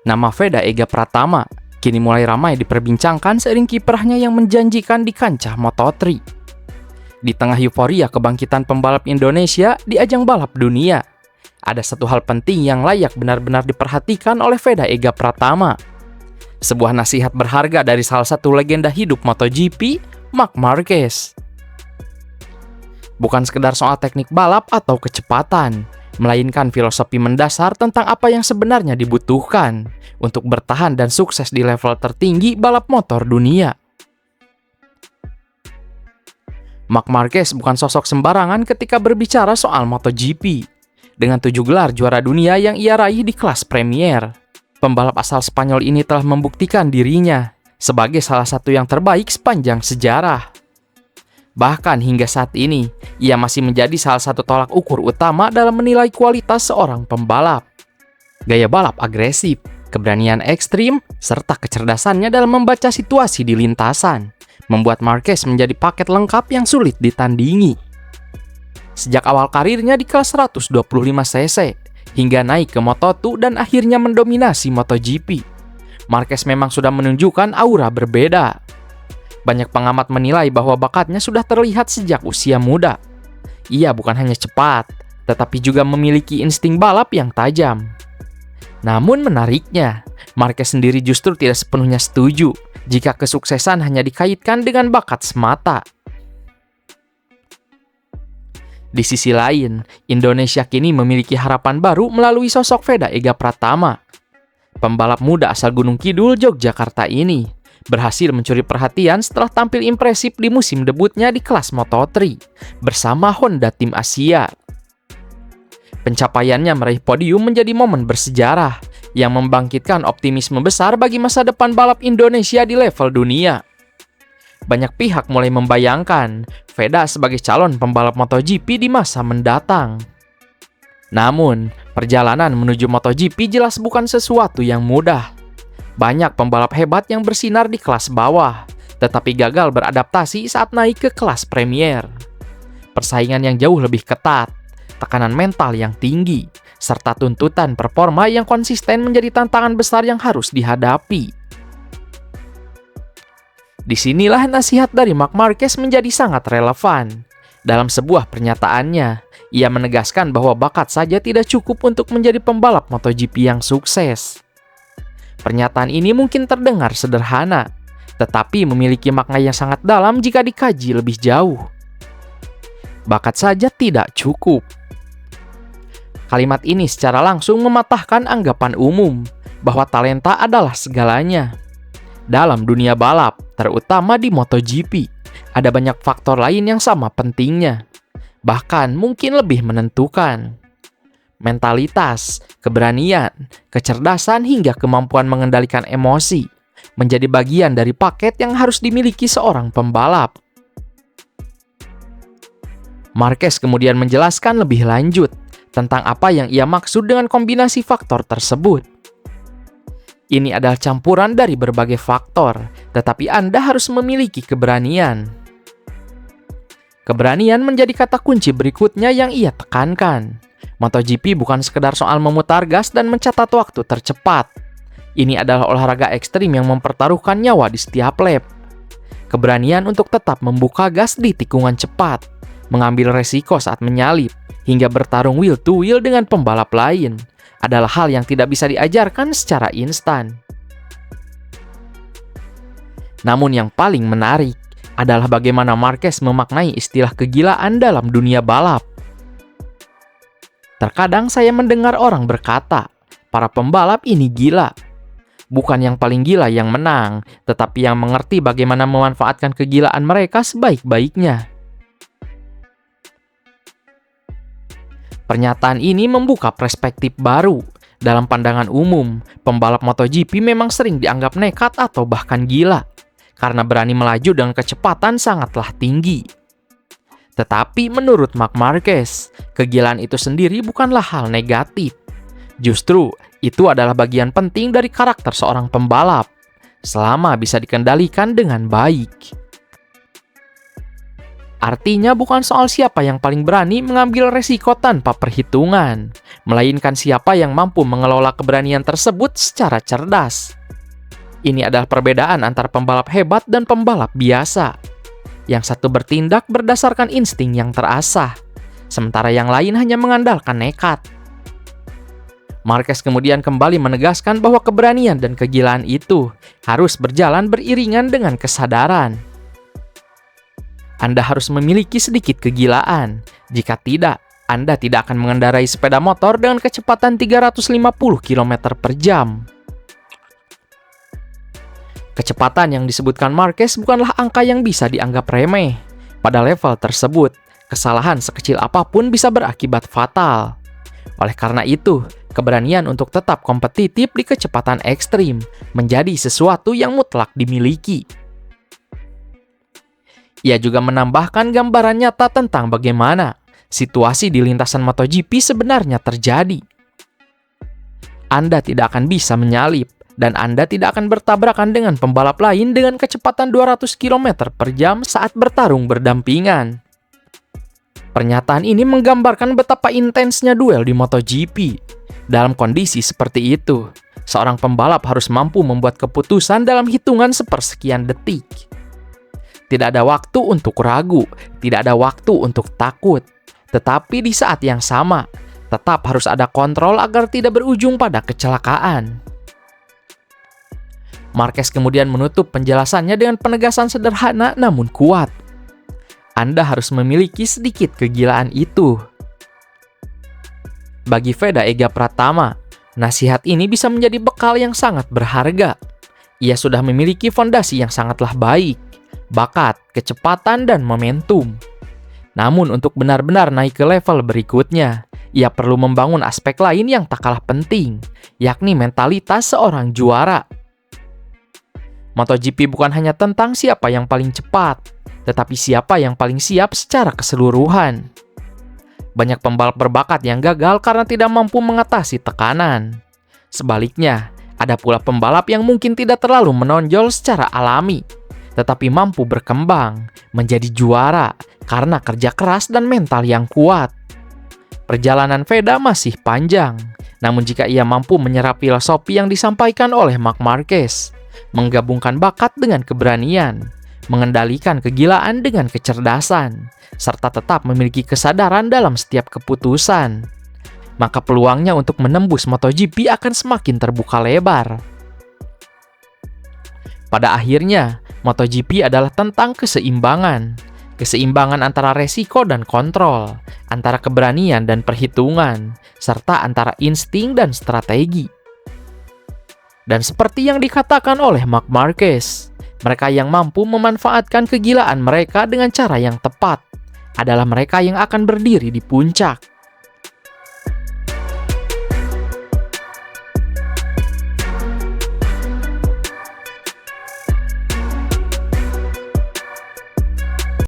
Nama Veda Ega Pratama kini mulai ramai diperbincangkan seiring kiprahnya yang menjanjikan di kancah Moto3. Di tengah euforia kebangkitan pembalap Indonesia di ajang balap dunia, ada satu hal penting yang layak benar-benar diperhatikan oleh Veda Ega Pratama. Sebuah nasihat berharga dari salah satu legenda hidup MotoGP, Marc Marquez. Bukan sekedar soal teknik balap atau kecepatan, melainkan filosofi mendasar tentang apa yang sebenarnya dibutuhkan untuk bertahan dan sukses di level tertinggi balap motor dunia. Marc Marquez bukan sosok sembarangan ketika berbicara soal MotoGP. Dengan 7 gelar juara dunia yang ia raih di kelas Premier, pembalap asal Spanyol ini telah membuktikan dirinya sebagai salah satu yang terbaik sepanjang sejarah. Bahkan hingga saat ini, ia masih menjadi salah satu tolak ukur utama dalam menilai kualitas seorang pembalap. Gaya balap agresif, keberanian ekstrim, serta kecerdasannya dalam membaca situasi di lintasan membuat Marquez menjadi paket lengkap yang sulit ditandingi. Sejak awal karirnya di kelas 125cc, hingga naik ke Moto2 dan akhirnya mendominasi MotoGP, Marquez memang sudah menunjukkan aura berbeda. Banyak pengamat menilai bahwa bakatnya sudah terlihat sejak usia muda. Ia bukan hanya cepat, tetapi juga memiliki insting balap yang tajam. Namun menariknya, Marquez sendiri justru tidak sepenuhnya setuju jika kesuksesan hanya dikaitkan dengan bakat semata. Di sisi lain, Indonesia kini memiliki harapan baru melalui sosok Veda Ega Pratama. Pembalap muda asal Gunung Kidul, Yogyakarta ini berhasil mencuri perhatian setelah tampil impresif di musim debutnya di kelas Moto3 bersama Honda Tim Asia. Pencapaiannya meraih podium menjadi momen bersejarah yang membangkitkan optimisme besar bagi masa depan balap Indonesia di level dunia. Banyak pihak mulai membayangkan Veda sebagai calon pembalap MotoGP di masa mendatang. Namun, perjalanan menuju MotoGP jelas bukan sesuatu yang mudah. Banyak pembalap hebat yang bersinar di kelas bawah, tetapi gagal beradaptasi saat naik ke kelas Premier. Persaingan yang jauh lebih ketat, tekanan mental yang tinggi, serta tuntutan performa yang konsisten menjadi tantangan besar yang harus dihadapi. Disinilah nasihat dari Marc Marquez menjadi sangat relevan. Dalam sebuah pernyataannya, ia menegaskan bahwa bakat saja tidak cukup untuk menjadi pembalap MotoGP yang sukses. Pernyataan ini mungkin terdengar sederhana, tetapi memiliki makna yang sangat dalam jika dikaji lebih jauh. Bakat saja tidak cukup. Kalimat ini secara langsung mematahkan anggapan umum bahwa talenta adalah segalanya. Dalam dunia balap, terutama di MotoGP, ada banyak faktor lain yang sama pentingnya, bahkan mungkin lebih menentukan. Mentalitas, keberanian, kecerdasan hingga kemampuan mengendalikan emosi menjadi bagian dari paket yang harus dimiliki seorang pembalap. Marquez kemudian menjelaskan lebih lanjut tentang apa yang ia maksud dengan kombinasi faktor tersebut. Ini adalah campuran dari berbagai faktor, tetapi Anda harus memiliki keberanian. Keberanian menjadi kata kunci berikutnya yang ia tekankan. MotoGP bukan sekedar soal memutar gas dan mencatat waktu tercepat. Ini adalah olahraga ekstrim yang mempertaruhkan nyawa di setiap lap. Keberanian untuk tetap membuka gas di tikungan cepat, mengambil resiko saat menyalip, hingga bertarung wheel to wheel dengan pembalap lain adalah hal yang tidak bisa diajarkan secara instan. Namun yang paling menarik adalah bagaimana Marquez memaknai istilah kegilaan dalam dunia balap. Terkadang saya mendengar orang berkata, para pembalap ini gila. Bukan yang paling gila yang menang, tetapi yang mengerti bagaimana memanfaatkan kegilaan mereka sebaik-baiknya. Pernyataan ini membuka perspektif baru. Dalam pandangan umum, pembalap MotoGP memang sering dianggap nekat atau bahkan gila, karena berani melaju dengan kecepatan sangatlah tinggi. Tetapi menurut Marc Marquez, kegilaan itu sendiri bukanlah hal negatif. Justru, itu adalah bagian penting dari karakter seorang pembalap, selama bisa dikendalikan dengan baik. Artinya bukan soal siapa yang paling berani mengambil resiko tanpa perhitungan, melainkan siapa yang mampu mengelola keberanian tersebut secara cerdas. Ini adalah perbedaan antara pembalap hebat dan pembalap biasa. Yang satu bertindak berdasarkan insting yang terasah, sementara yang lain hanya mengandalkan nekat. Marquez kemudian kembali menegaskan bahwa keberanian dan kegilaan itu harus berjalan beriringan dengan kesadaran. Anda harus memiliki sedikit kegilaan. Jika tidak, Anda tidak akan mengendarai sepeda motor dengan kecepatan 350 km per jam. Kecepatan yang disebutkan Marquez bukanlah angka yang bisa dianggap remeh. Pada level tersebut, kesalahan sekecil apapun bisa berakibat fatal. Oleh karena itu, keberanian untuk tetap kompetitif di kecepatan ekstrim menjadi sesuatu yang mutlak dimiliki. Ia juga menambahkan gambaran nyata tentang bagaimana situasi di lintasan MotoGP sebenarnya terjadi. Anda tidak akan bisa menyalip, dan Anda tidak akan bertabrakan dengan pembalap lain dengan kecepatan 200 km per jam saat bertarung berdampingan. Pernyataan ini menggambarkan betapa intensnya duel di MotoGP. Dalam kondisi seperti itu, seorang pembalap harus mampu membuat keputusan dalam hitungan sepersekian detik. Tidak ada waktu untuk ragu, tidak ada waktu untuk takut. Tetapi di saat yang sama, tetap harus ada kontrol agar tidak berujung pada kecelakaan. Marquez kemudian menutup penjelasannya dengan penegasan sederhana namun kuat. Anda harus memiliki sedikit kegilaan itu. Bagi Veda Ega Pratama, nasihat ini bisa menjadi bekal yang sangat berharga. Ia sudah memiliki fondasi yang sangatlah baik. Bakat, kecepatan, dan momentum. Namun untuk benar-benar naik ke level berikutnya, ia perlu membangun aspek lain yang tak kalah penting, yakni mentalitas seorang juara. MotoGP bukan hanya tentang siapa yang paling cepat, tetapi siapa yang paling siap secara keseluruhan. Banyak pembalap berbakat yang gagal karena tidak mampu mengatasi tekanan. Sebaliknya, ada pula pembalap yang mungkin tidak terlalu menonjol secara alami, tetapi mampu berkembang menjadi juara karena kerja keras dan mental yang kuat. Perjalanan Veda masih panjang, namun jika ia mampu menyerap filosofi yang disampaikan oleh Marc Marquez, menggabungkan bakat dengan keberanian, mengendalikan kegilaan dengan kecerdasan, serta tetap memiliki kesadaran dalam setiap keputusan, maka peluangnya untuk menembus MotoGP akan semakin terbuka lebar. Pada akhirnya, MotoGP adalah tentang keseimbangan. Keseimbangan antara resiko dan kontrol, antara keberanian dan perhitungan, serta antara insting dan strategi. Dan seperti yang dikatakan oleh Marc Marquez, mereka yang mampu memanfaatkan kegilaan mereka dengan cara yang tepat adalah mereka yang akan berdiri di puncak.